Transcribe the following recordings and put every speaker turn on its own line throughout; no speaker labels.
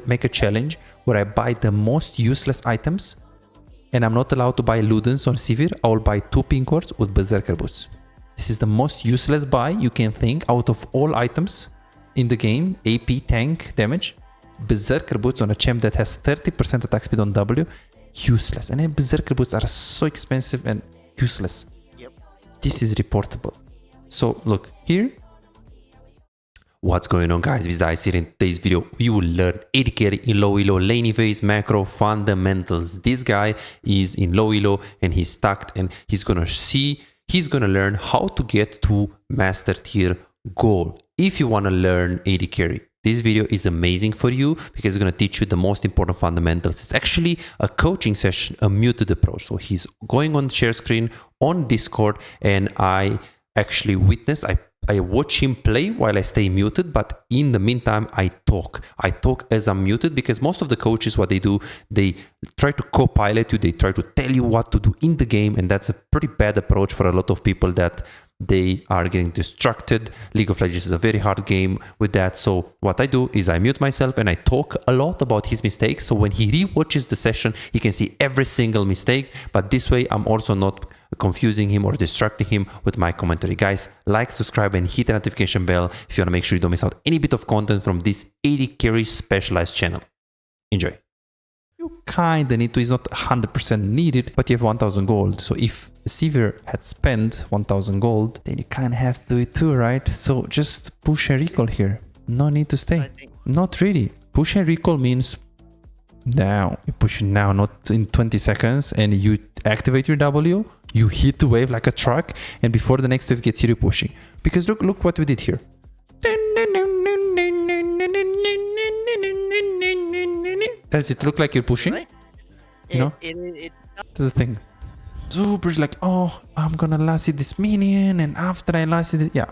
make a challenge where I buy the most useless items and I'm not allowed to buy Ludens or Sivir. I will buy 2 pink wards with Berserker boots. This is the most useless buy you can think out of all items in the game. AP, tank, damage. Berserker boots on a champ that has 30% attack speed on W. Useless. And then Berserker boots are so expensive and useless.
Yep.
This is reportable. So look here. What's going on, guys? This is Ice here. In today's video we will learn AD carry in low elo, lane phase, macro fundamentals. This guy is in low elo and he's stacked, and he's gonna learn how to get to master tier goal. If you want to learn AD carry, this video is amazing for you because it's going to teach you the most important fundamentals. It's actually a coaching session, a muted approach. So he's going on share screen on Discord, and I actually witness, I watch him play while I stay muted, but in the meantime, I talk as I'm muted, because most of the coaches, what they do, they try to co-pilot you, they try to tell you what to do in the game, and that's a pretty bad approach for a lot of people that they are getting distracted. League of Legends is a very hard game with that. So what I do is I mute myself and I talk a lot about his mistakes. So when he re-watches the session, he can see every single mistake. But this way, I'm also not confusing him or distracting him with my commentary. Guys, like, subscribe, and hit the notification bell if you want to make sure you don't miss out any bit of content from this AD carry specialized channel. Enjoy. You kinda need to, it's not 100% needed, but you have 1000 gold. So if Sivir had spent 1000 gold, then you kinda have to do it too, right? So just push and recall here. No need to stay. Not really. Push and recall means now. You push it now, not in 20 seconds, and you activate your W, you hit the wave like a truck, and before the next wave gets here, you're pushing. Because look what we did here. Does it look like you're pushing?
Right.
You know? That's the thing. Zuber's like, oh, I'm gonna last it this minion, and after I last it, yeah,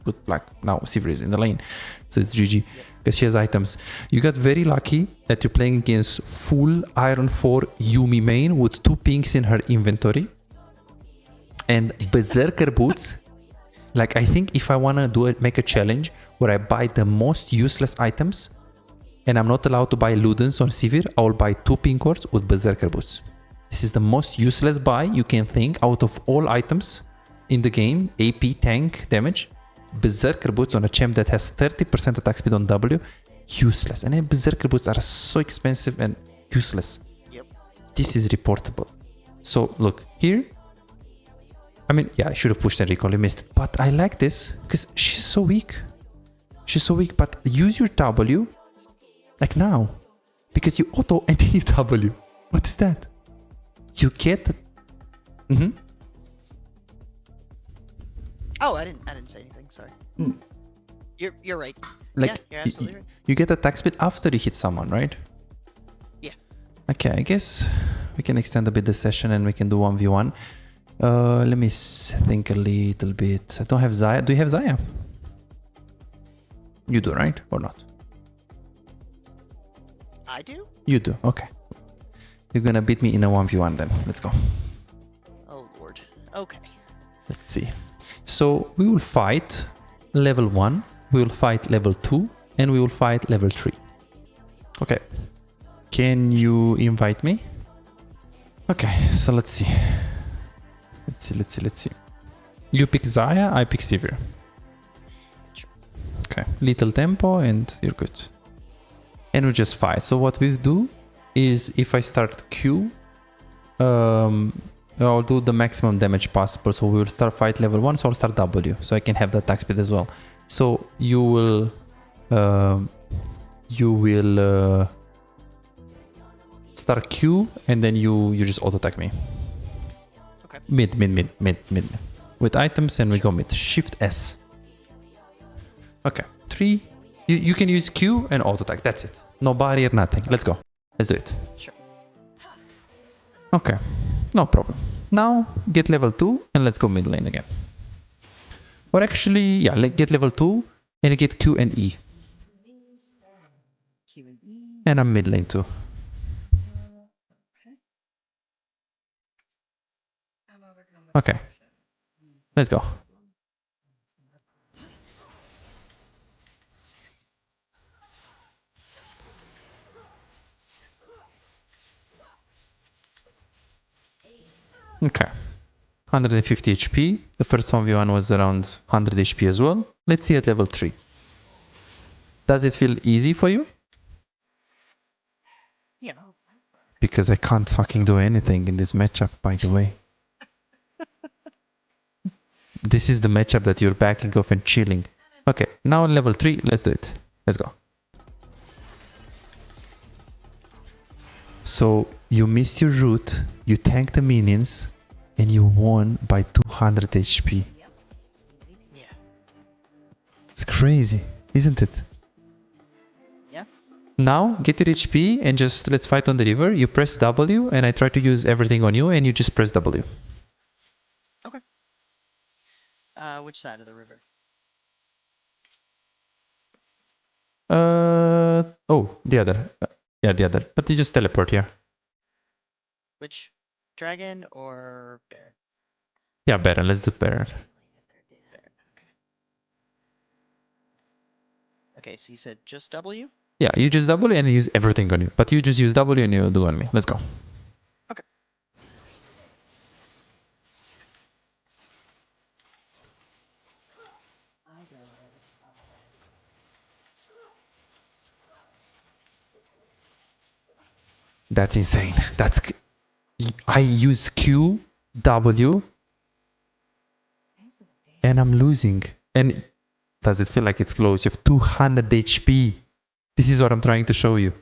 good luck. Now Sivir is in the lane, so it's GG because she has items. You got very lucky that you're playing against full Iron 4 Yumi main with 2 pinks in her inventory and Berserker boots. Like, I think if I wanna make a challenge where I buy the most useless items and I'm not allowed to buy Ludens or Sivir, I will buy 2 pink wards with Berserker boots. This is the most useless buy you can think out of all items in the game. AP, tank, damage. Berserker boots on a champ that has 30% attack speed on W. Useless. And then Berserker boots are so expensive and useless.
Yep.
This is reportable. So look here. I mean, yeah, I should have pushed and recall, I missed it. But I like this because she's so weak. She's so weak, but use your W like now. Because you auto and then you W. What is that? You get the...
Oh, I didn't say anything. Sorry. You're right.
Like,
yeah, you're absolutely right.
You get attack speed after you hit someone, right?
Yeah.
Okay, I guess we can extend a bit the session and we can do 1v1. Let me think a little bit. I don't have Zaya. Do you have Zaya? You do, right? Or not?
I do?
You do. Okay. You're gonna beat me in a 1v1 then. Let's go.
Oh, Lord. Okay.
Let's see. So we will fight level 1, we will fight level 2, and we will fight level 3. Okay. Can you invite me? Okay, so let's see. Let's see. You pick Zaya, I pick Sivir.
Sure.
Okay, little tempo and you're good. And we just fight. So what we do is if I start Q, I'll do the maximum damage possible. So we will start fight level 1, so I'll start W, so I can have the attack speed as well. So you will start Q, and then you just auto attack me.
Okay.
Mid. With items, and we go mid. Shift S. Okay. 3. You can use Q and auto attack. That's it. No barrier, nothing. Let's go. Let's do it.
Sure.
Okay. No problem. Now get level 2 and let's go mid lane again. Or actually, yeah, get level 2 and get Q and E.
Q and E.
And I'm mid lane too. Okay. Let's go. Okay. 150 HP. The first 1v1 was around 100 HP as well. Let's see at level 3. Does it feel easy for you?
Yeah.
Because I can't fucking do anything in this matchup, by the way. This is the matchup that you're backing off and chilling. Okay, now on level 3, let's do it. Let's go. So you missed your route, you tanked the minions, and you won by 200 HP.
Yeah.
It's crazy, isn't it?
Yeah.
Now get your HP and just let's fight on the river. You press W and I try to use everything on you and you just press W.
Okay. Which side of the river?
Oh, the other. Yeah, the other. But you just teleport here.
Which dragon or bear?
Yeah, Baron. Let's do Baron.
Bear. Okay, so you said just W?
Yeah, you just W and use everything on you. But you just use W and you do on me. Let's go.
Okay.
That's insane. I use Q, W, and I'm losing. And does it feel like it's close? You have 200 HP. This is what I'm trying to show you.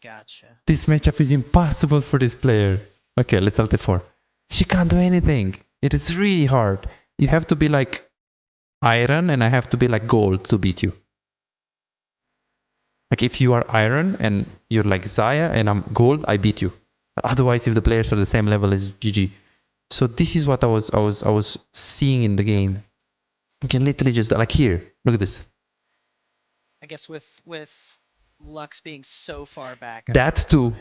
Gotcha.
This matchup is impossible for this player. Okay, let's alt F4. She can't do anything. It is really hard. You have to be like iron and I have to be like gold to beat you. Like if you are iron and you're like Zaya and I'm gold, I beat you. Otherwise, if the players are the same level as GG. So this is what I was seeing in the game. You can literally just like here. Look at this.
I guess with Lux being so far back.
That too.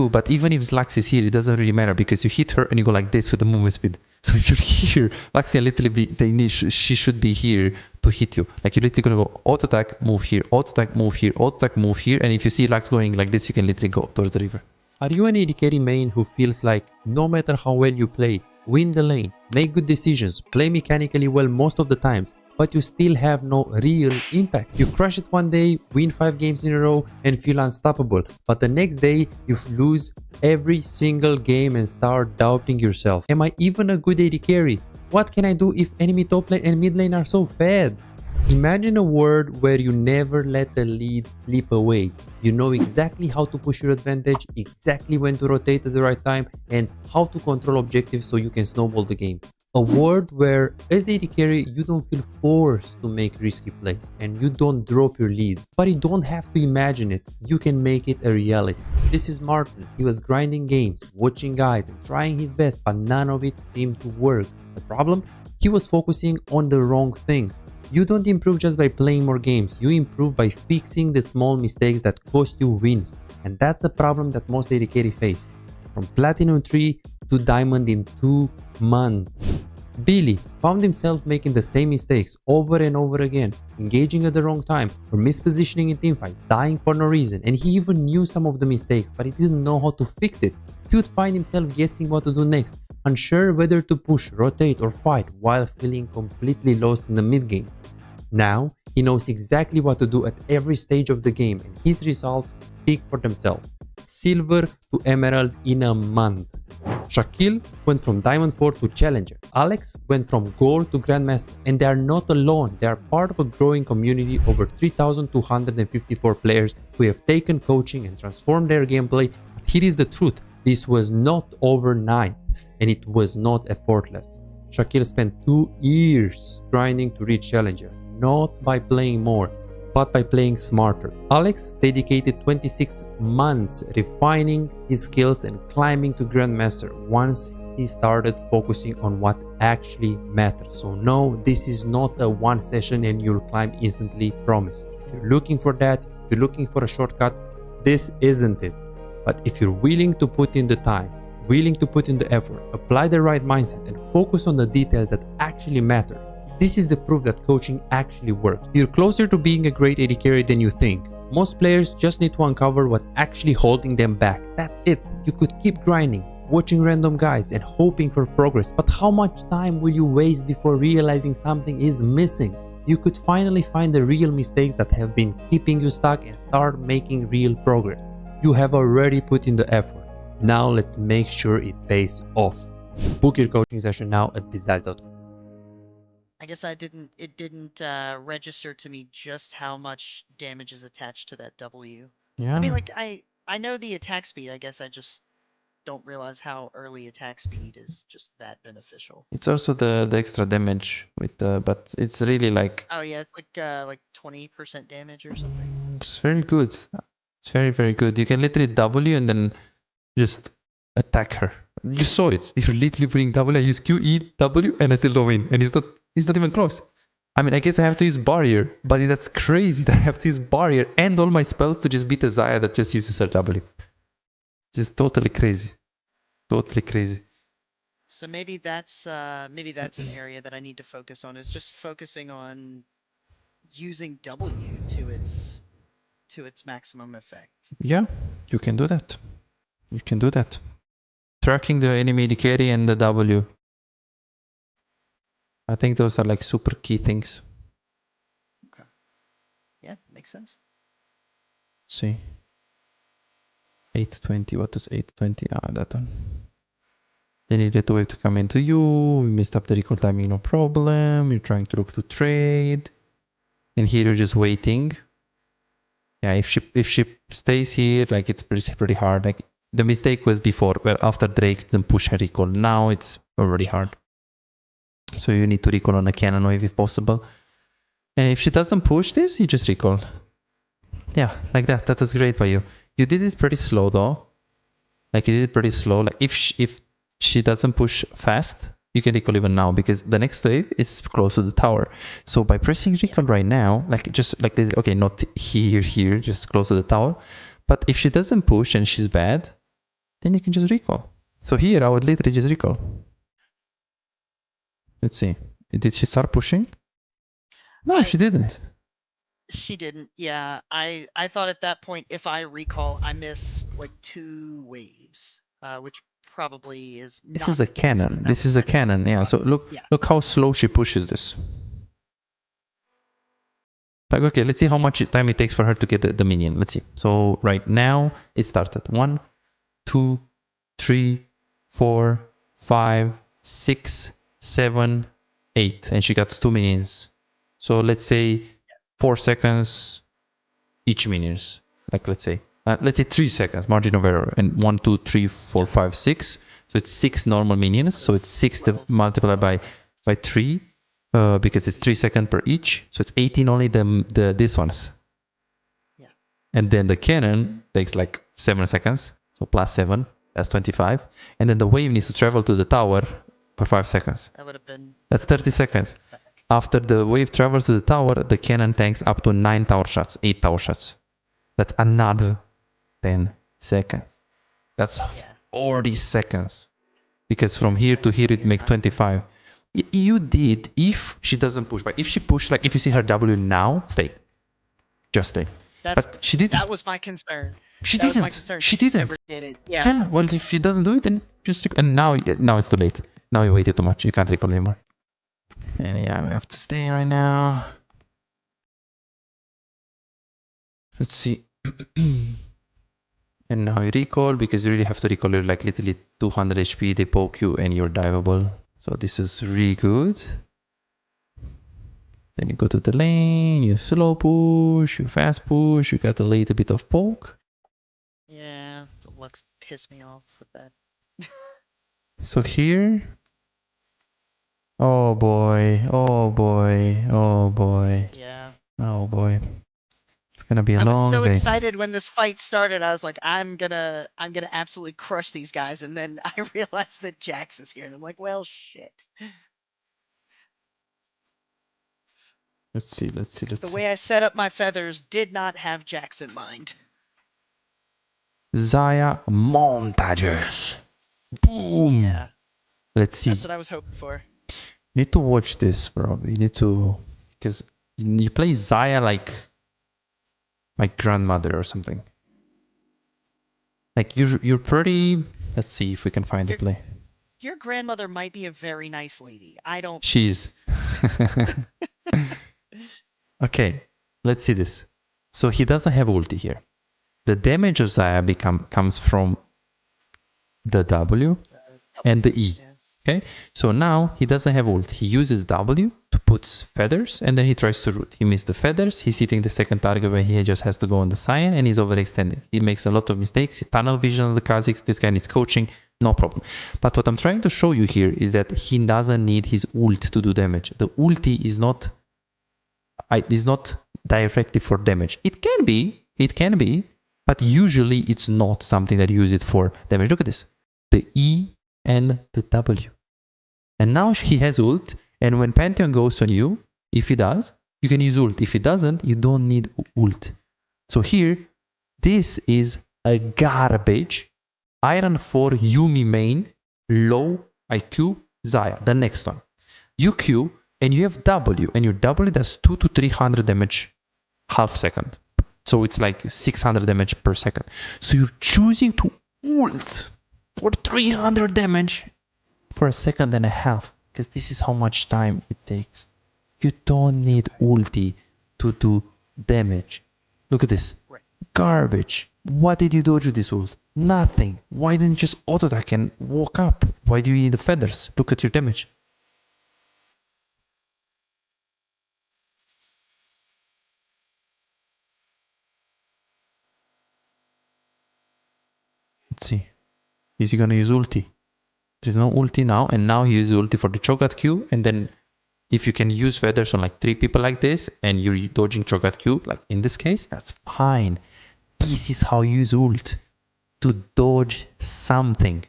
But even if Lux is here, it doesn't really matter because you hit her and you go like this with the movement speed. So if you're here, Lux can literally be. She should be here to hit you. Like you're literally gonna go auto attack, move here, auto attack, move here, auto attack, move here, and if you see Lux going like this, you can literally go towards the river. Are you an AD carry main who feels like no matter how well you play, win the lane, make good decisions, play mechanically well most of the times, but you still have no real impact? You crush it one day, win 5 games in a row and feel unstoppable, but the next day you lose every single game and start doubting yourself. Am I even a good AD carry? What can I do if enemy top lane and mid lane are so fed? Imagine a world where you never let the lead slip away. You know exactly how to push your advantage, exactly when to rotate at the right time, and how to control objectives so you can snowball the game. A world where as AD carry you don't feel forced to make risky plays and you don't drop your lead. But you don't have to imagine it, you can make it a reality. This is Martin. He was grinding games, watching guides and trying his best, but none of it seemed to work. The problem? He was focusing on the wrong things. You don't improve just by playing more games, you improve by fixing the small mistakes that cost you wins. And that's a problem that most AD carry face. From Platinum 3 to Diamond in 2 months. Billy found himself making the same mistakes over and over again, engaging at the wrong time or mispositioning in teamfights, dying for no reason, and he even knew some of the mistakes but he didn't know how to fix it. He would find himself guessing what to do next, unsure whether to push, rotate or fight while feeling completely lost in the mid game. Now he knows exactly what to do at every stage of the game and his results speak for themselves. Silver to Emerald in a month. Shaquille went from Diamond 4 to Challenger. Alex went from Gold to Grandmaster. And they are not alone, they are part of a growing community over 3,254 players who have taken coaching and transformed their gameplay. But here is the truth, this was not overnight and it was not effortless. Shaquille spent 2 years grinding to reach Challenger, not by playing more, but by playing smarter. Alex dedicated 26 months refining his skills and climbing to Grandmaster once he started focusing on what actually matters. So no, this is not a one session and you'll climb instantly, promise. If you're looking for that, if you're looking for a shortcut, this isn't it. But if you're willing to put in the time, willing to put in the effort, apply the right mindset and focus on the details that actually matter, this is the proof that coaching actually works. You're closer to being a great AD carry than you think. Most players just need to uncover what's actually holding them back. That's it. You could keep grinding, watching random guides and hoping for progress, but how much time will you waste before realizing something is missing? You could finally find the real mistakes that have been keeping you stuck and start making real progress. You have already put in the effort. Now let's make sure it pays off. Book your coaching session now at bizaz.com.
I guess it didn't register to me just how much damage is attached to that W.
Yeah.
I mean, like, I know the attack speed, I guess I just don't realize how early attack speed is just that beneficial.
It's also the extra damage with the, but it's really like,
Oh yeah, it's like 20% damage or something.
it's very good. It's very, very good. You can literally W and then just attack her. You saw it. If you're literally putting W, I use Q, E, W, and I still don't win. And it's not even close. I mean, I guess I have to use barrier, but that's crazy that I have to use barrier and all my spells to just beat a Zaya that just uses her W. Just totally crazy. Totally crazy.
So maybe that's an area that I need to focus on, is just focusing on using W to its maximum effect.
Yeah, you can do that. You can do that. Tracking the enemy carry and the W. I think those are like super key things.
Okay. Yeah, makes sense.
Let's see. 820, what is 820? Ah, that one. They needed the wave to come into you. We messed up the recall timing, no problem. You're trying to look to trade. And here you're just waiting. Yeah, if she stays here, like it's pretty hard. Like the mistake was before, where after Drake didn't push her recall. Now it's already hard. So you need to recall on a cannon wave if possible. And if she doesn't push this, you just recall. Yeah, like that. That was great by you. You did it pretty slow though. Like you did it pretty slow. Like if she doesn't push fast, you can recall even now because the next wave is close to the tower. So by pressing recall right now, like just like this, okay, not here, just close to the tower. But if she doesn't push and she's bad, then you can just recall. So here I would literally just recall. Let's see. Did she start pushing? No, she didn't.
She didn't. Yeah, I thought at that point, if I recall, I miss like 2 waves, which probably is not.
This is a cannon. This is a cannon. Yeah. So look how slow she pushes this. Like, okay, let's see how much time it takes for her to get the minion. Let's see. So right now it started. 1, 2, 3, 4, 5, 6, 7, 8, and she got 2 minions. So let's say 4 seconds each minions. Like let's say 3 seconds margin of error, and 1, 2, 3, 4, 5, 6. So it's 6 normal minions. So it's 6 multiplied by 3. Because it's 3 seconds per each, so it's 18 only these ones.
Yeah.
And then the cannon takes like 7 seconds, so plus 7, that's 25. And then the wave needs to travel to the tower for 5 seconds.
That would have been.
That's 30 seconds. After the wave travels to the tower, the cannon tanks up to 9 tower shots, 8 tower shots. That's another 10 seconds. That's 40 seconds. Because from here to here it makes 25. You did if she doesn't push, but if she pushed, like if you see her W now, stay. Just stay. But she didn't.
That was my concern.
She didn't. She didn't.
Never did it. Yeah.
Well, if she doesn't do it, then just and now it's too late. Now you waited too much. You can't recall anymore. And yeah, we have to stay right now. Let's see. And now you recall because you really have to recall. You're like literally 200 HP. They poke you and you're diveable. So this is really good. Then you go to the lane, you slow push, you fast push, you got a little bit of poke.
Yeah, the Lux pissed me off with that.
So here... Oh boy, oh boy, oh boy.
Yeah.
Oh boy. It's gonna be a long
I was so
day.
excited when this fight started. I was like, I'm gonna absolutely crush these guys, and then I realized that Jax is here, and I'm like, well, shit.
Let's see.
The way I set up my feathers did not have Jax in mind.
Zaya montages. Boom.
Yeah.
Let's see.
That's what I was hoping for.
You need to watch this, bro. You need to, because you play Zaya like my grandmother or something. Like you're pretty Let's see if we can find the
Your
play.
your grandmother might be a very nice lady. I don't.
She's. Okay, let's see this. So he doesn't have ulti here. The damage of Zaya comes from the W and the E.
Yeah.
Okay, so now he doesn't have ult. He uses W to put feathers and then he tries to root. He missed the feathers. He's hitting the second target where he just has to go on the Cyan and he's overextending. He makes a lot of mistakes. Tunnel vision of the Kha'Zix. This guy needs coaching. No problem. But what I'm trying to show you here is that he doesn't need his ult to do damage. The ulti is not directly for damage. It can be, but usually it's not something that you use it for damage. Look at this. The E and the W. And now he has ult, and when Pantheon goes on you, if he does, you can use ult. If he doesn't, you don't need ult. So here, this is a garbage Iron 4 Yumi main, low IQ Zaya. The next one. You Q, and you have W, and your W does 2 to 300 damage half second. So it's like 600 damage per second. So you're choosing to ult for 300 damage for a second and a half, because this is how much time it takes. You don't need ulti to do damage. Look at this.
Right.
Garbage. What did you dodge with this ult? Nothing. Why didn't you just auto attack and walk up? Why do you need the feathers? Look at your damage. Let's see. Is he gonna use ulti? There's no ulti now, and now he uses ulti for the Cho'Gath Q, and then if you can use feathers on like 3 people like this, and you're dodging Cho'Gath Q, like in this case, that's fine. This is how you use ult, to dodge something.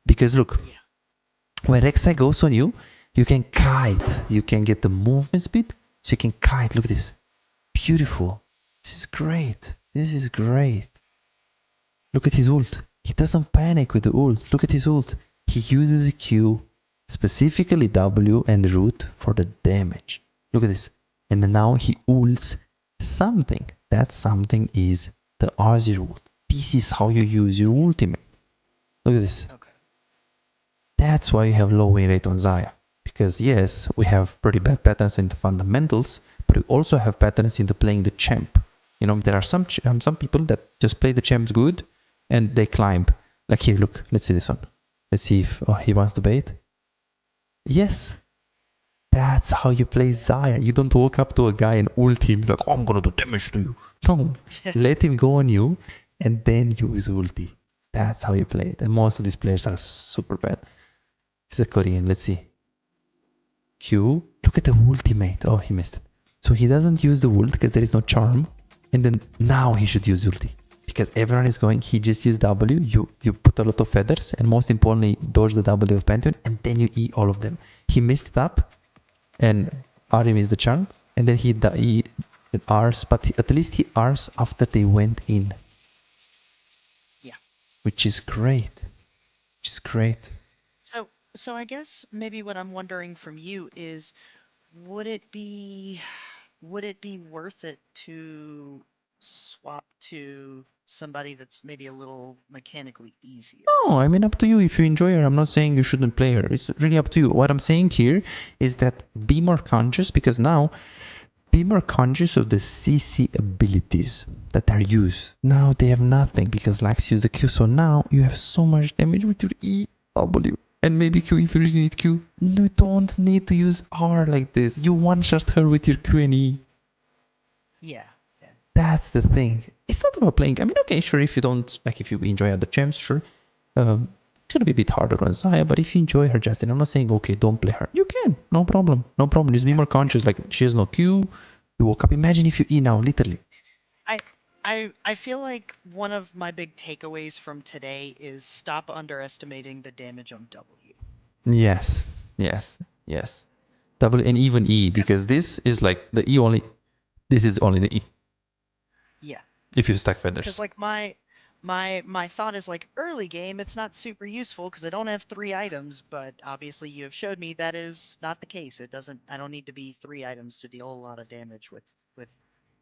Because look,
Yeah.
when Rek'Sai goes on you, you can kite. You can get the movement speed, so you can kite. Look at this. Beautiful. This is great. This is great. Look at his ult. He doesn't panic with the ult. Look at his ult. He uses a Q, specifically W and root for the damage. Look at this. And then now he ults something. That something is the RZ ult. This is how you use your ultimate. Look at this.
Okay.
That's why you have low win rate on Zaya. Because yes, we have pretty bad patterns in the fundamentals, but we also have patterns in the playing the champ. You know, there are some people that just play the champs good and they climb. Like here, look, let's see this one. Let's see if he wants to bait. Yes, that's how you play Zaya. You don't walk up to a guy and ult him like, oh, I'm gonna do damage to you. No, let him go on you and then use ulti. That's how you play it. And most of these players are super bad. This is a Korean. Let's see. Q. Look at the ultimate. Oh, he missed it. So he doesn't use the ult because there is no charm. And then now he should use ulti. Because everyone is going, he just used W. You put a lot of feathers. And most importantly, dodge the W of Pantheon. And then you E all of them. He missed it up. And Ari missed the charm. And then he Rs. But at least he Rs after they went in.
Yeah.
Which is great. Which is great.
So I guess maybe what I'm wondering from you is, would it be would it be worth it to swap to somebody that's maybe a little mechanically easier?
No, I mean, up to you if you enjoy her. I'm not saying you shouldn't play her. It's really up to you. What I'm saying here is that be more conscious, because now be more conscious of the CC abilities that are used. Now they have nothing because Lax used the Q, so now you have so much damage with your E, W, and maybe Q if you really need Q. You don't need to use R like this. You one-shot her with your Q and E.
Yeah. Yeah.
That's the thing. It's not about playing. I mean, okay, sure, if you don't, like, if you enjoy other champs, sure. It's gonna be a bit harder on Zaya, but if you enjoy her, Justin, I'm not saying, okay, don't play her. You can. No problem. No problem. Just be more conscious. Like, she has no Q. You woke up. Imagine if you E now, literally.
I I feel like one of my big takeaways from today is stop underestimating the damage on W.
Yes. Yes. Yes. W and even E, because this is like the E only. This is only the E.
Yeah.
If you stack
Because
feathers.
like my thought is like early game, it's not super useful because I don't have 3 items, but obviously you have showed me that is not the case. It doesn't. I don't need to be 3 items to deal a lot of damage with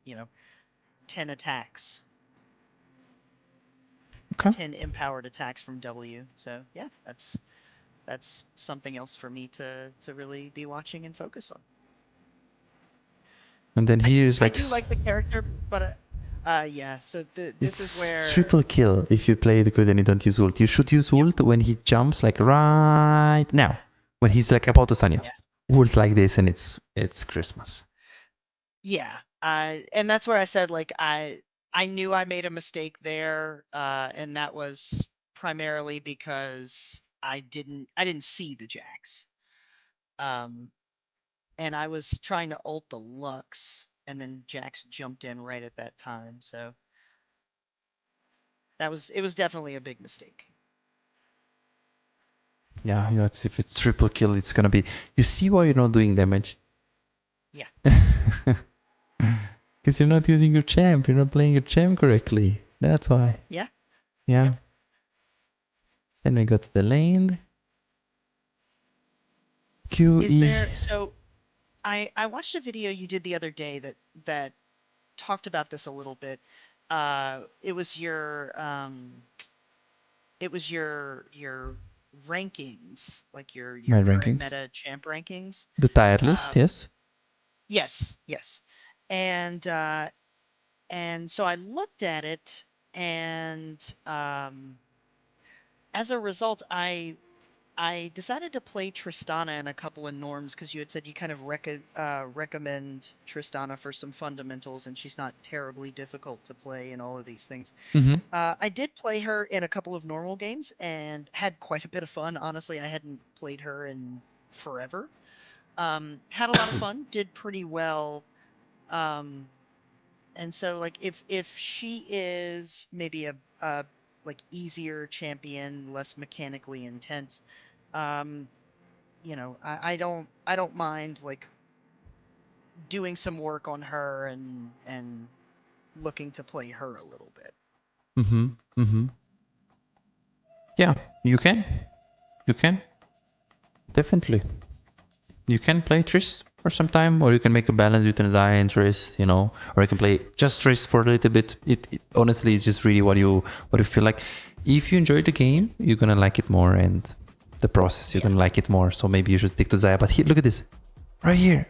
you know 10 attacks.
Okay.
10 empowered attacks from W. So yeah, that's something else for me to really be watching and focus on.
And then here is
I
like
do like the character, but yeah. So this is
it's
where
triple kill if you play the good and you don't use ult. You should use
yep,
ult when he jumps like right now, when he's like about to stun you.
yeah,
Ult like this and it's Christmas.
yeah. And that's where I said like I knew I made a mistake there, and that was primarily because I didn't see the Jax. Um, and I was trying to ult the Lux, and then Jax jumped in right at that time. So it was definitely a big mistake.
Yeah, you know, if it's triple kill, it's gonna be. You see why you're not doing damage?
Yeah,
Because you're not using your champ. You're not playing your champ correctly. That's why.
yeah,
Yeah.
yep.
Then we go to the lane. Q
Is
E.
there so I watched a video you did the other day that talked about this a little bit. It was your rankings, like your
My
current
rankings.
meta champ rankings.
The tier list,
Um,
yes.
yes, yes. And and so I looked at it, and as a result, I decided to play Tristana in a couple of norms because you had said you kind of recommend Tristana for some fundamentals, and she's not terribly difficult to play and all of these things.
Mm-hmm.
I did play her in a couple of normal games and had quite a bit of fun. Honestly, I hadn't played her in forever. Had a lot of fun, did pretty well. Um, and so like if she is maybe a like easier champion, less mechanically intense, um, I don't mind like doing some work on her and looking to play her a little bit.
Mm-hmm. Mm-hmm. Yeah, you can. You can. Definitely. You can play Triss for some time, or you can make a balance between Zaya and Triss, you know, or you can play just Triss for a little bit. It honestly is just really what you feel like. If you enjoy the game, you're gonna like it more, and the process you're
Yeah.
gonna like it more. So maybe you should stick to Zaya. But here, look at this, right here.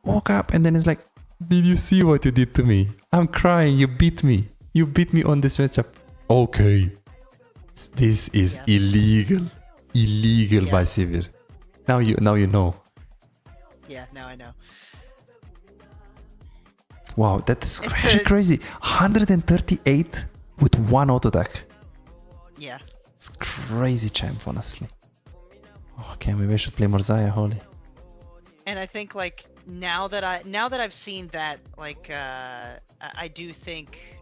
Woke up and then it's like, did you see what you did to me? I'm crying. You beat me. You beat me on this matchup. Okay, this is
Yeah.
illegal. Illegal
Yeah.
by Sivir. Now you know.
Yeah, now I know.
Wow, that's
It's
actually crazy. 138 with one auto attack.
yeah.
It's crazy, champ, honestly. Okay, maybe I should play more Zaya, holy.
And I think like now that I've seen that, like I do think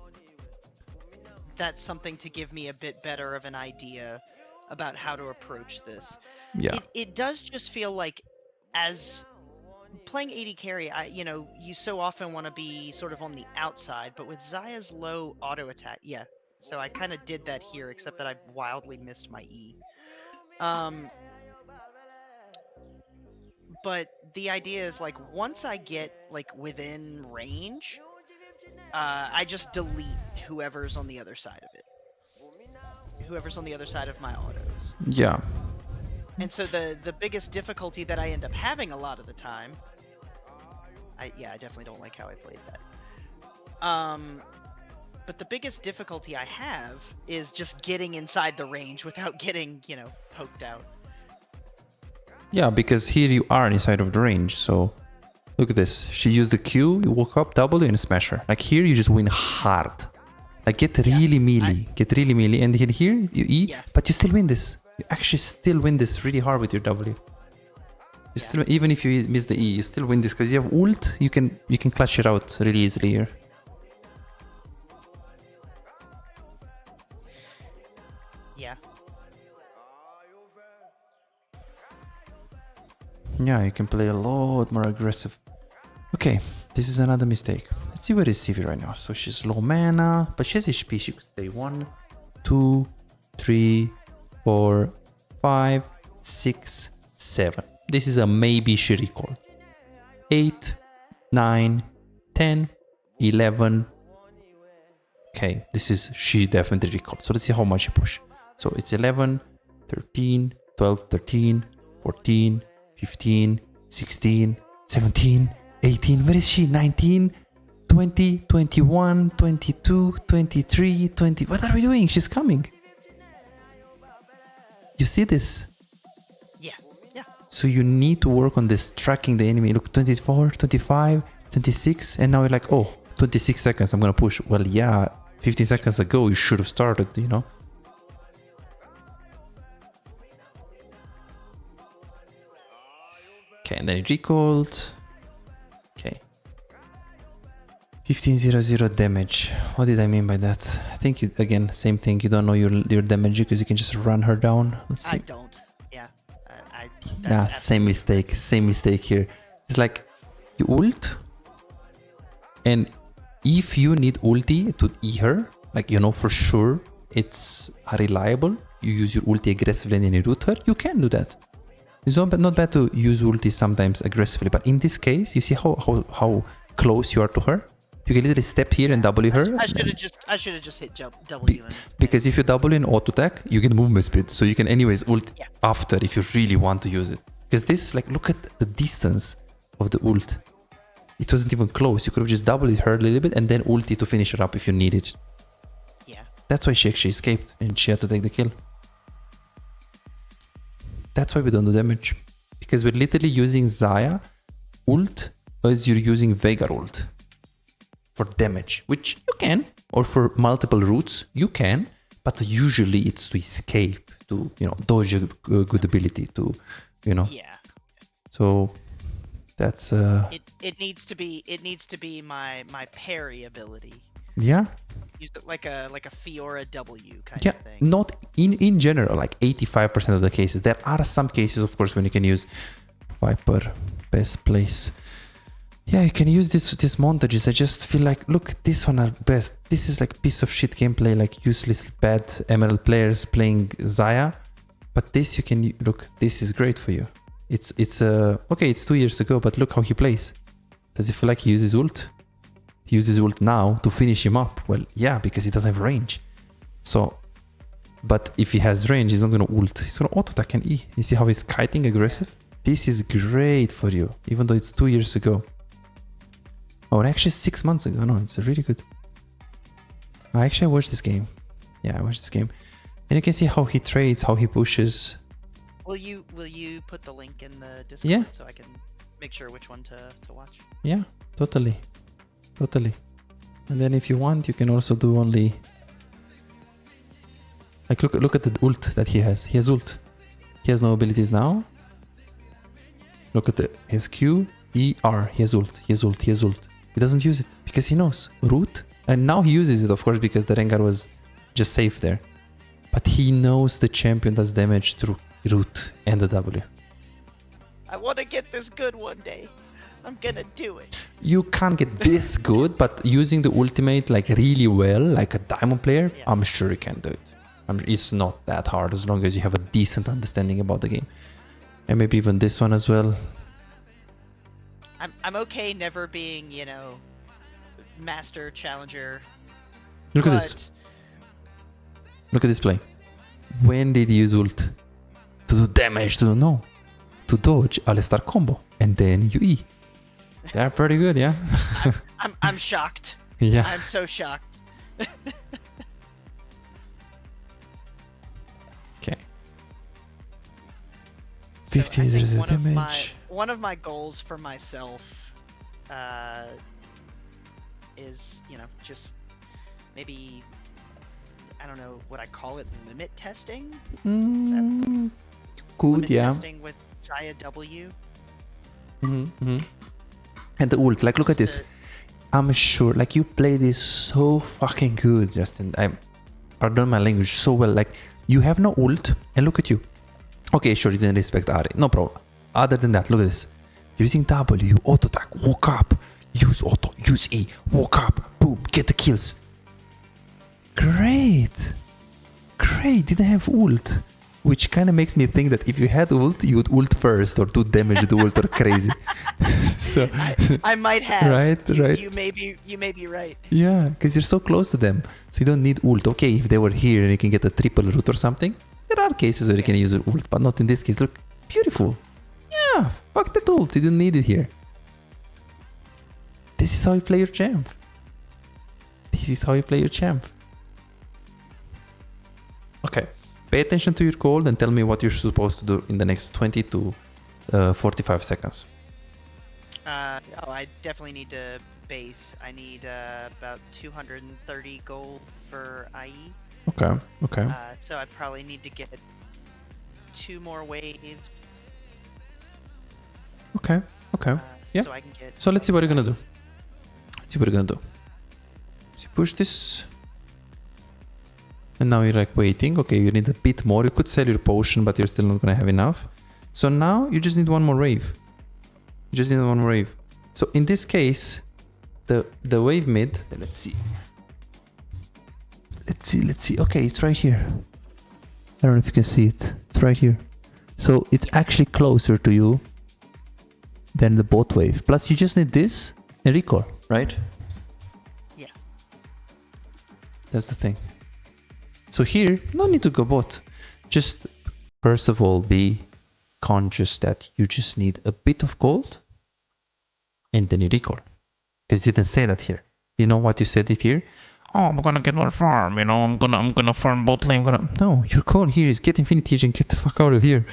that's something to give me a bit better of an idea about how to approach this.
Yeah.
It does just feel like as playing AD carry, you so often want to be sort of on the outside, but with Zaya's low auto attack, yeah. So I kind of did that here, except that I wildly missed my E. But the idea is like once I get like within range, I just delete whoever's on the other side of it, whoever's on the other side of my autos.
Yeah.
And so the biggest difficulty that I end up having a lot of the time, I definitely don't like how I played that. But the biggest difficulty I have is just getting inside the range without getting, poked out.
Yeah, because here you are inside of the range, so look at this. She used the Q, you woke up, W, and smash her. Like here, you just win hard. Like get really melee, and here you E, but you still win this. You actually still win this really hard with your W. You still, even if you miss the E, you still win this because you have ult. You can clutch it out really easily here.
Yeah.
Yeah, you can play a lot more aggressive. Okay, this is another mistake. Let's see where is Sivir right now. So she's low mana, but she has HP. She could stay 1, 2, 3, 4, 5, 6, 7. This is a maybe she recall. 8, 9, 10, 11, Okay, she definitely recalled. So let's see how much she pushed. So it's 11, 13, 12, 13, 14, 15, 16, 17, 18. Where is she? 19, 20, 21, 22, 23, 20. What are we doing? She's coming. You see this?
Yeah. Yeah.
So you need to work on this, tracking the enemy. Look, 24, 25, 26, and now you're like, oh, 26 seconds, I'm gonna push. Well, yeah, 15 seconds ago, you should have started, you know? Okay, and then it recalled. Okay. 1500 damage. What did I mean by that? I think you, again, same thing. You don't know your damage because you can just run her down. Let's see.
I don't. Yeah.
Same mistake. Same mistake here. It's like you ult, and if you need ulti to E her, like you know for sure it's reliable, you use your ulti aggressively and then you root her, you can do that. It's not bad to use ulti sometimes aggressively, but in this case, you see how close you are to her. You can literally step here and W her.
I should have just hit W.
Because if you W in auto attack, you get movement speed, so you can anyways ult after if you really want to use it. Because this, like, look at the distance of the ult. It wasn't even close. You could have just doubled her a little bit and then ulti to finish her up if you need it.
Yeah.
That's why she actually escaped and she had to take the kill. That's why we don't do damage. Because we're literally using Xayah ult as you're using Veigar ult for damage, which you can, or for multiple routes, you can, but usually it's to escape, to, you know, dodge a good ability, to, you know.
Yeah.
So that's
it needs to be my parry ability.
Yeah.
Use it like a Fiora W kind
Yeah,
of thing.
not in general, like 85% of the cases. There are some cases, of course, when you can use Viper, best place. Yeah, you can use this montages. I just feel like, look, this one are best. This is like piece of shit gameplay, like useless, bad Emerald players playing Xayah. But this you can, look, this is great for you. It's okay, it's 2 years ago, but look how he plays. Does it feel like he uses ult? He uses ult now to finish him up. Well, yeah, because he doesn't have range. So, but if he has range, he's not gonna ult. He's gonna auto attack and E. You see how he's kiting aggressive? This is great for you, even though it's 2 years ago. Oh, and actually 6 months ago. No, it's really good. I watched this game. Yeah, I watched this game. And you can see how he trades, how he pushes.
Will you put the link in the Discord?
Yeah.
So I can make sure which one to watch?
Yeah, totally. Totally. And then if you want, you can also do only... Like, look at the ult that he has. He has ult. He has no abilities now. Look at his Q, E, R. He has ult. He has ult. He has ult. He doesn't use it because he knows. Root. And now he uses it, of course, because the Rengar was just safe there. But he knows the champion does damage through root and the W.
I want to get this good one day. I'm gonna do it.
You can't get this good, but using the ultimate like really well, like a diamond player, yeah. I'm sure you can do it. It's not that hard as long as you have a decent understanding about the game. And maybe even this one as well.
I'm okay never being, you know, master, challenger.
Look at this. Look at this play. When did he use ult? To do damage, to dodge Alistar combo. And then you E. They're pretty good, yeah?
I'm shocked.
Yeah.
I'm so shocked.
Okay. 15 damage.
One of my goals for myself is, you know, just maybe, I don't know what I call it, limit testing?
Good,
limit
yeah.
Testing with Xayah W.
And the ult, like, look at this. I'm sure, like, you play this so fucking good, Justin. Pardon my language, so well. Like, you have no ult, and look at you. Okay, sure, you didn't respect Ari, no problem. Other than that, look at this. You're using W, auto attack, walk up, use auto, use E, walk up, boom, get the kills. Great. Great, didn't have ult. Which kind of makes me think that if you had ult, you would ult first or do damage with ult or crazy. So
I might have.
right, right.
You may be right.
Yeah, because you're so close to them. So you don't need ult. Okay, if they were here and you can get a triple root or something, there are cases where you can use ult, but not in this case. Look, beautiful. Yeah, fuck that ult. You didn't need it here. This is how you play your champ. This is how you play your champ. Okay, pay attention to your gold and tell me what you're supposed to do in the next 20 to 45 seconds.
I definitely need to base. I need about 230 gold for IE.
Okay, okay.
So I probably need to get 2 more waves.
Okay, okay. Yeah.
So I can get.
So let's see what you're gonna do. Let's see what you're gonna do. So you push this. And now you're like waiting. Okay, you need a bit more. You could sell your potion, but you're still not gonna have enough. So now you just need one more wave. You just need one more wave. So in this case, the wave mid, let's see. Let's see. Okay, it's right here. I don't know if you can see it. It's right here. So it's actually closer to you than the bot wave. Plus you just need this and recall, right?
Yeah.
That's the thing. So here, no need to go bot. Just first of all, be conscious that you just need a bit of gold and then you recall. Because it didn't say that here. You know what you said it here? Oh, I'm gonna get more farm, you know, I'm gonna farm bot lane, No, your call here is get Infinity Edge and get the fuck out of here.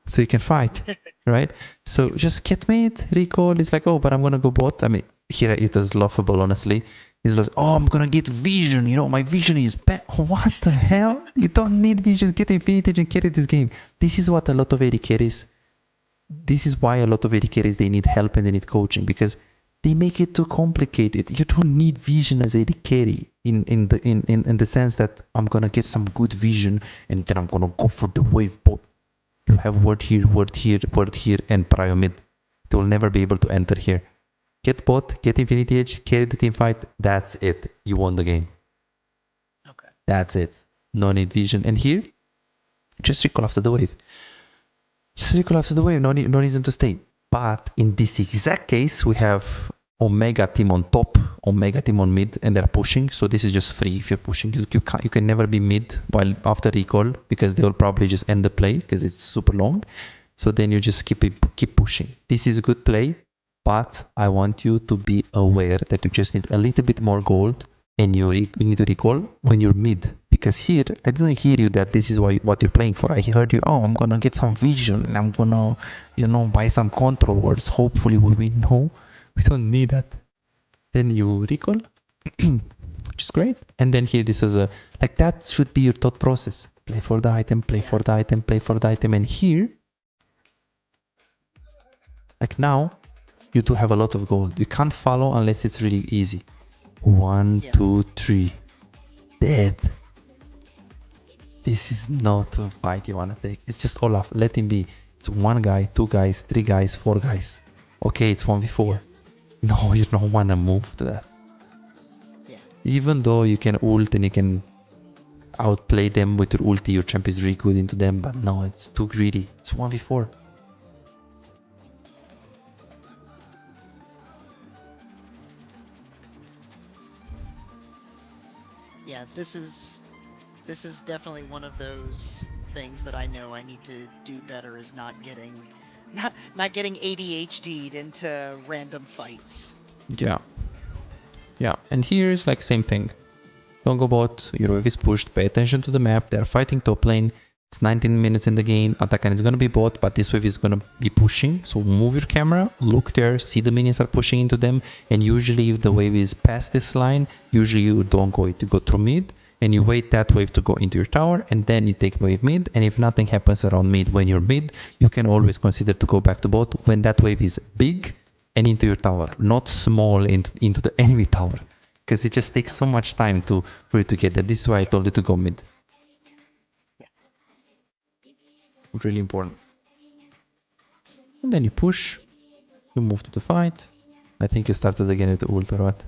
So you can fight, right? So just get mid, recall, it's like, oh, but I'm gonna go bot. I mean, here it is laughable, honestly. He's like, oh, I'm gonna get vision, you know, my vision is bad. What the hell? You don't need vision, just get Infinity Edge and carry this game. This is what a lot of AD carries. This is why a lot of AD carries, they need help and they need coaching, because they make it too complicated. You don't need vision as AD carry in the sense that I'm gonna get some good vision and then I'm gonna go for the wave bot. You have word here, word here, word here, and prio mid. They will never be able to enter here. Get bot, get Infinity Edge, carry the team fight. That's it. You won the game.
Okay.
That's it. No need vision. And here, just recall after the wave. Just recall after the wave. No reason to stay. But in this exact case, we have Omega team on top, Omega team on mid, and they're pushing. So this is just free if you're pushing. You can never be mid while after recall, because they will probably just end the play because it's super long. So then you just keep pushing. This is a good play, but I want you to be aware that you just need a little bit more gold, and you need to recall when you're mid. Because here, I didn't hear you that this is what you're playing for. I heard you, oh, I'm gonna get some vision and I'm gonna, you know, buy some control wards. Hopefully we win. No, we don't need that. Then you recall, which is great. And then here, this is like that should be your thought process. Play for the item, play for the item, play for the item. And here, like now, you do have a lot of gold. You can't follow unless it's really easy. 1, 2, 3. Dead. This is not a fight you want to take. It's just Olaf. Let him be. It's 1 guy, 2 guys, 3 guys, 4 guys. Okay, it's 1v4. No, you don't want to move to that.
Yeah.
Even though you can ult and you can outplay them with your ulti, your champ is really good into them, but no, it's too greedy. It's 1v4.
Yeah, this is definitely one of those things that I know I need to do better, is not getting ADHD'd into random fights.
Yeah. Yeah, and here is like same thing. Don't go bot, your wave is pushed, pay attention to the map, they're fighting top lane. It's 19 minutes in the game, Atakan is gonna be bot, but this wave is gonna be pushing. So move your camera, look there, see the minions are pushing into them, and usually if the wave is past this line, usually you don't go to go through mid, and you wait that wave to go into your tower, and then you take wave mid, and if nothing happens around mid when you're mid, you can always consider to go back to bot when that wave is big and into your tower, not small into the enemy tower. Because it just takes so much time for you to get that. This is why I told you to go mid.
Yeah.
Really important. And then you push, you move to the fight. I think you started again with the ult or what?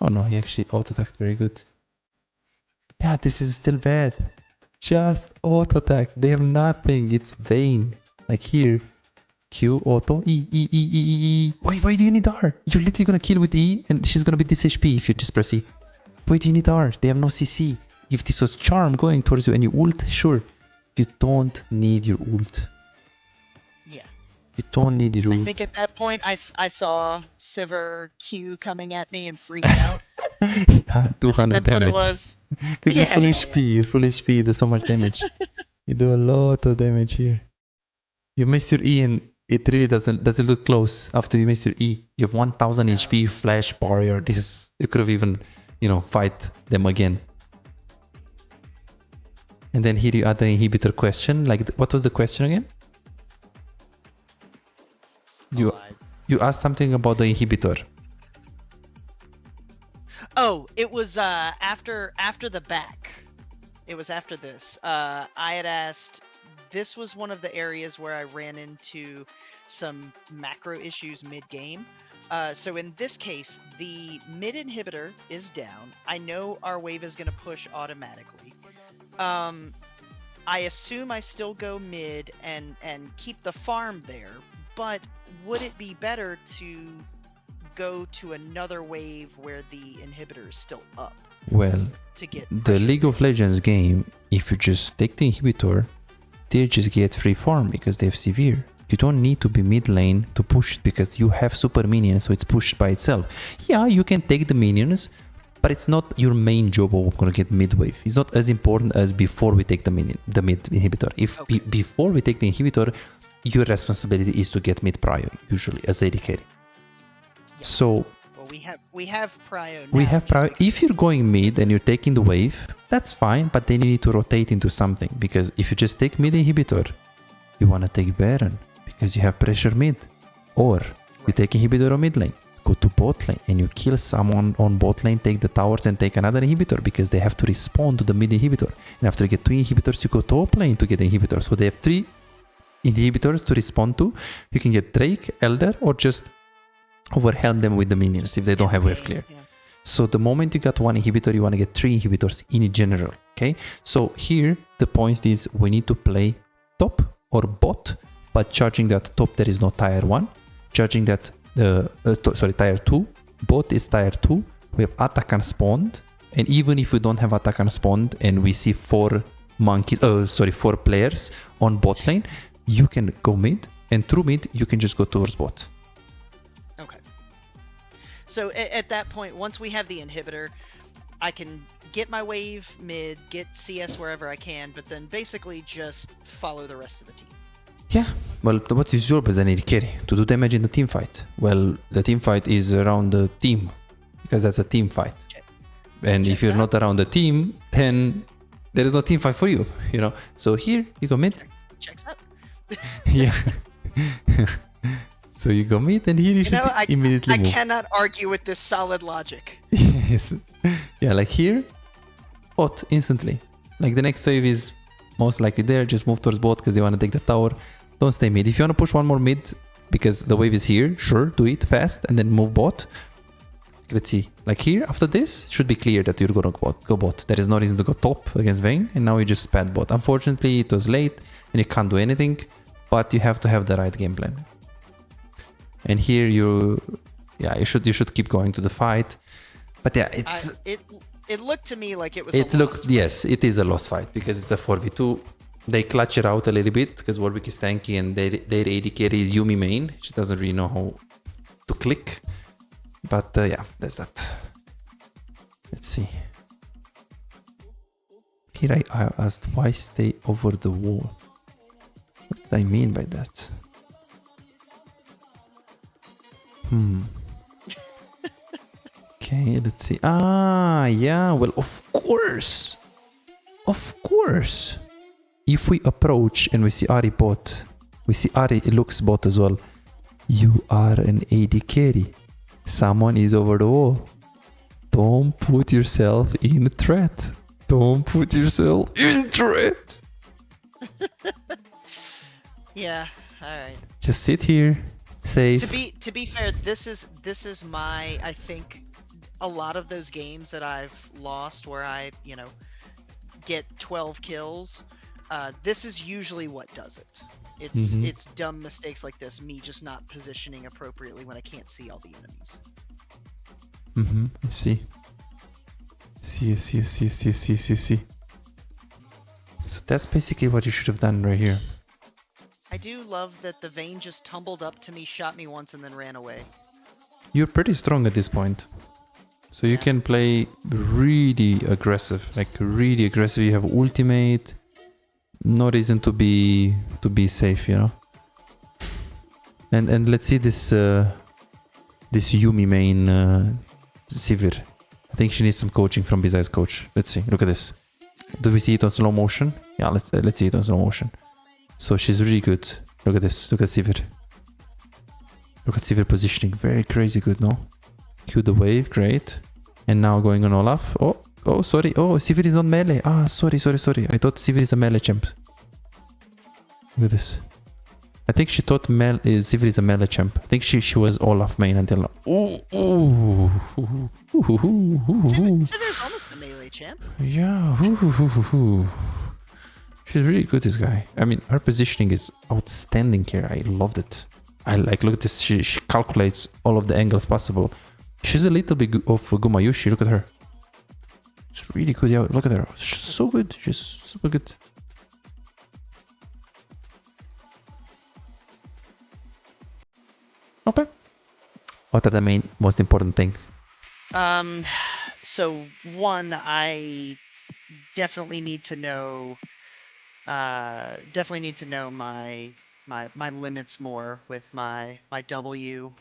Oh no, he actually auto-attacked very good. Yeah, this is still bad. Just auto attack. They have nothing. It's vain. Like here. Q, auto, E. Why do you need R? You're literally gonna kill with E and she's gonna be this HP if you just press E. Why do you need R? They have no CC. If this was charm going towards you and you ult, sure. You don't need your ult.
Yeah.
You don't need your
I
ult.
think at that point I saw Sivir Q coming at me and freaked out.
200
That's what it
damage.
was.
Because
Yeah,
you're
yeah,
full HP, you're full HP, you do so much damage. You do a lot of damage here. You missed your E and it really doesn't look close after you miss your E. You have 1000 HP, flash barrier. This, you could have even, fight them again. And then here you add the inhibitor question. Like, what was the question again? You asked something about the inhibitor.
Oh, it was after the back. It was after this. I had asked. This was one of the areas where I ran into some macro issues mid-game. So in this case, the mid inhibitor is down. I know our wave is going to push automatically. I assume I still go mid and keep the farm there, but would it be better to go to another wave where the inhibitor is still up?
Well,
to get
the League of Legends game, if you just take the inhibitor, they just get free farm because they have severe. You don't need to be mid lane to push it because you have super minions, so it's pushed by itself. Yeah, you can take the minions, but it's not your main job of gonna get mid wave. It's not as important as before we take the mid inhibitor. If before we take the inhibitor, your responsibility is to get mid prio, usually as AD carry.
Yeah.
So
we have prio now.
We have prio. If you're going mid and you're taking the wave, that's fine, but then you need to rotate into something, because if you just take mid inhibitor, you want to take Baron because you have pressure mid, or you take inhibitor on mid lane, go to bot lane and you kill someone on bot lane, take the towers and take another inhibitor because they have to respond to the mid inhibitor, and after you get 2 inhibitors you go top lane to get the inhibitor. So they have 3 inhibitors to respond to. You can get Drake, Elder, or just overwhelm them with the minions if they don't have wave clear. Yeah. So the moment you got 1 inhibitor, you want to get 3 inhibitors in general. Okay, so here the point is we need to play top or bot, but judging that top there is no tier 1, judging that tier 2, bot is tier 2, we have attack and spawned, and even if we don't have attack and spawned and we see 4 players on bot lane, you can go mid, and through mid you can just go towards bot.
Okay. So at that point, once we have the inhibitor, I can get my wave mid, get CS wherever I can, but then basically just follow the rest of the team.
Yeah, well, what's his job as an AD carry? To do damage in the team fight. Well, the team fight is around the team, because that's a team fight. Okay. And if you're not around the team, then there is no team fight for you, you know? So here, you go mid.
Checks out.
Yeah. So you go mid, and here you should immediately move.
I cannot argue with this solid logic.
Yes. Yeah, like here, bot instantly. Like the next wave is most likely there. Just move towards bot because they want to take the tower. Don't stay mid. If you want to push one more mid because the wave is here, sure, do it fast and then move bot. Let's see. Like here, after this, it should be clear that you're going to go bot. There is no reason to go top against Vayne, and now you just spam bot. Unfortunately, it was late and you can't do anything, but you have to have the right game plan. And here you should keep going to the fight. But yeah,
it looked to me like it was.
Yes, it is a lost fight because it's a 4v2. They clutch it out a little bit because Warwick is tanky and their AD carry is Yumi main. She doesn't really know how to click. But yeah, that's that. Let's see. Here I asked why stay over the wall. What do I mean by that? Okay, let's see. Yeah, well, of course. Of course. If we approach and we see Ahri bot, we see Ahri looks bot as well. You are an AD carry. Someone is over the wall. Don't put yourself in threat. Don't put yourself in threat.
Yeah, alright.
Just sit here, safe.
To be fair, this is my, I think, a lot of those games that I've lost where I, get 12 kills, this is usually what does it. It's dumb mistakes like this, me just not positioning appropriately when I can't see all the enemies.
I see. See. So that's basically what you should have done right here.
I do love that the Vayne just tumbled up to me, shot me once, and then ran away.
You're pretty strong at this point. So you can play really aggressive. Like really aggressive. You have ultimate. No reason to be safe, you know. And let's see this this Yumi main Sivir. I think she needs some coaching from Bizai's coach. Let's see. Look at this. Do we see it on slow motion? Yeah, let's see it on slow motion. So she's really good. Look at this. Look at Sivir. Look at Sivir positioning. Very crazy good, no? Cue the wave. Great. And now going on Olaf. Oh, sorry. Oh, Sivir is on melee. Ah, sorry. I thought Sivir is a melee champ. Look at this. I think she thought Sivir is a melee champ. I think she was Olaf main until now.
Sivir's almost a melee champ.
Yeah. She's really good, this guy. I mean, her positioning is outstanding here. I loved it. Look at this. She calculates all of the angles possible. She's a little bit of Gumayushi. Look at her. It's really good. Yeah, look at her. She's so good. She's super good. Okay. What are the most important things?
So one, I definitely need to know my limits more with my W,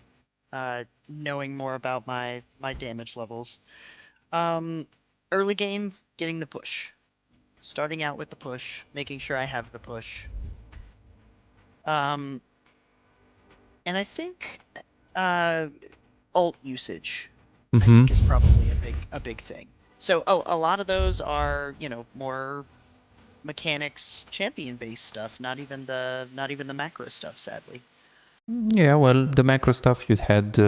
knowing more about my damage levels. Early game, getting the push. Starting out with the push, making sure I have the push. And I think ult usage I think is probably a big thing. So a lot of those are, more mechanics champion based stuff, not even the macro stuff, sadly.
Yeah, well, the macro stuff you had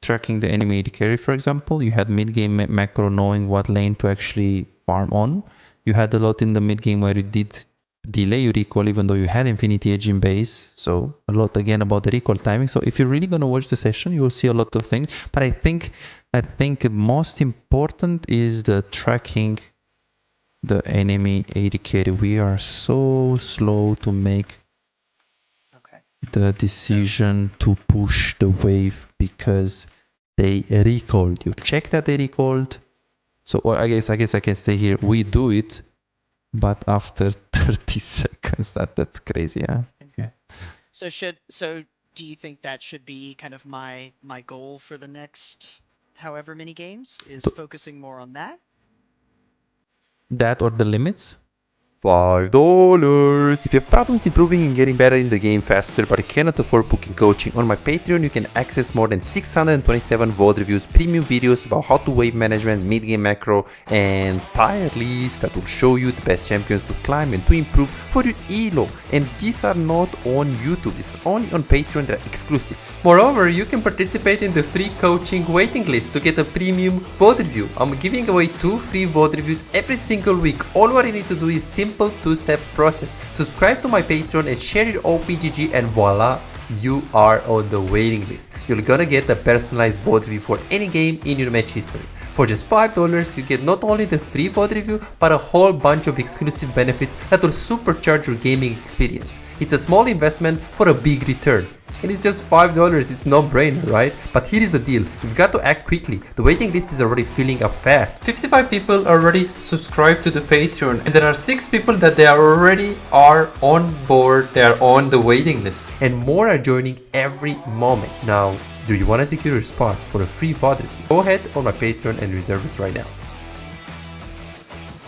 tracking the enemy AD carry, for example. You had mid-game macro knowing what lane to actually farm on. You had a lot in the mid-game where you did delay your recall even though you had Infinity Edge in base. So a lot again about the recall timing. So if you're really going to watch the session, you will see a lot of things. But I think most important is the tracking the enemy AD carry. We are so slow to make the decision to push the wave because they recalled. You check that they recalled. So or I guess I can stay here. We do it, but after 30 seconds. That's crazy, yeah.
Okay. So do you think that should be kind of my goal for the next however many games, is focusing more on that?
That or the limits? $5. If you have problems improving and getting better in the game faster but you cannot afford booking coaching, on my Patreon you can access more than 627 VOD reviews, premium videos about how to wave management, mid-game macro, and tier lists that will show you the best champions to climb and to improve for your elo. And these are not on YouTube, this is only on Patreon, they're exclusive. Moreover, you can participate in the free coaching waiting list to get a premium VOD review. I'm giving away 2 free VOD reviews every single week. All what you need to do is simple 2-step process. Subscribe to my Patreon and share your OPGG and voila, you are on the waiting list. You're gonna get a personalized VOD review for any game in your match history. For just $5, you get not only the free VOD review, but a whole bunch of exclusive benefits that will supercharge your gaming experience. It's a small investment for a big return. And it's just $5, it's no brainer, right? But here is the deal, you've got to act quickly. The waiting list is already filling up fast. 55 people already subscribed to the Patreon, and there are 6 people that they already are on board, they are on the waiting list. And more are joining every moment. Now, do you want to secure your spot for a free VOD review? Go ahead on my Patreon and reserve it right now.